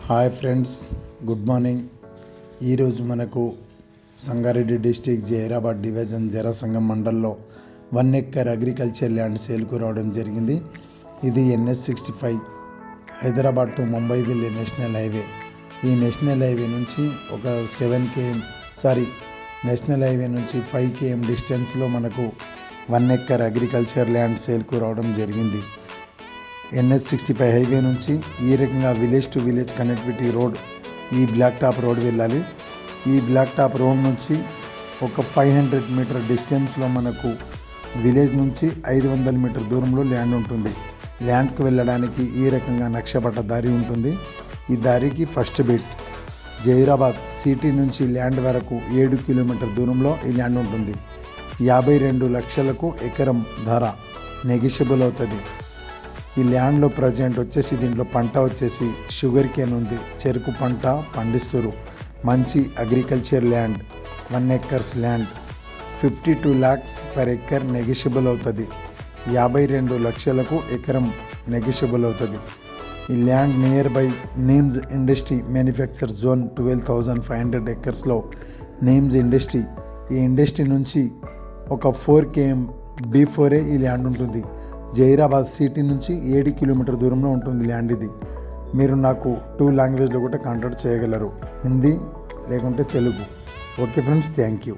Hi friends, good morning. ఈరోజు మనకు Sangareddy district Zaheerabad division Jharasangam మండల్లో 1 ఎకర్ అగ్రికల్చర్ ల్యాండ్ సేల్కు రావడం జరిగింది. ఇది NH-65 హైదరాబాద్ టు ముంబై వెళ్ళే నేషనల్ హైవే. ఈ నేషనల్ హైవే నుంచి ఒక 5 km డిస్టెన్స్లో మనకు 1 ఎకర్ అగ్రికల్చర్ ల్యాండ్ సేల్కు రావడం జరిగింది. NH-65 హైవే నుంచి ఈ రకంగా village to village connectivity road, ఈ బ్లాక్ టాప్ రోడ్ వెళ్ళాలి. ఈ బ్లాక్ టాప్ రోడ్ నుంచి ఒక 500 మీటర్ డిస్టెన్స్లో మనకు విలేజ్ నుంచి 500 మీటర్ దూరంలో ల్యాండ్ ఉంటుంది. ల్యాండ్కు వెళ్ళడానికి ఈ రకంగా నక్షపట్ట దారి ఉంటుంది. ఈ దారికి ఫస్ట్ బిట్ జైరాబాద్ సిటీ నుంచి ల్యాండ్ వరకు 7 కిలోమీటర్ దూరంలో ఈ ల్యాండ్ ఉంటుంది. 52 లక్షలకు ఎకరం ధర నెగిషియబుల్ అవుతుంది. ఈ ల్యాండ్లో ప్రజెంట్ వచ్చేసి దీంట్లో పంట వచ్చేసి షుగర్ కేన్ ఉంది, చెరుకు పంట పండిస్తారు. మంచి agriculture land, 1 acres land, 52 lakhs per acre negotiable అవుతుంది. 52 లక్షలకు ఎకరం నెగిషియబుల్ అవుతుంది. ఈ land near by NIMZ industry manufacture zone 12,500 ఎకర్స్లో నీమ్స్ ఇండస్ట్రీ, ఈ ఇండస్ట్రీ నుంచి ఒక 4 km B4A ఈ ల్యాండ్ ఉంటుంది. జైరాబాద్ సిటీ నుంచి 7 కిలోమీటర్ దూరంలో ఉంటుంది ల్యాండ్ ఇది. మీరు నాకు 2 లాంగ్వేజ్లో కూడా కాంటాక్ట్ చేయగలరు, హిందీ లేకుంటే Telugu. Okay friends, thank you.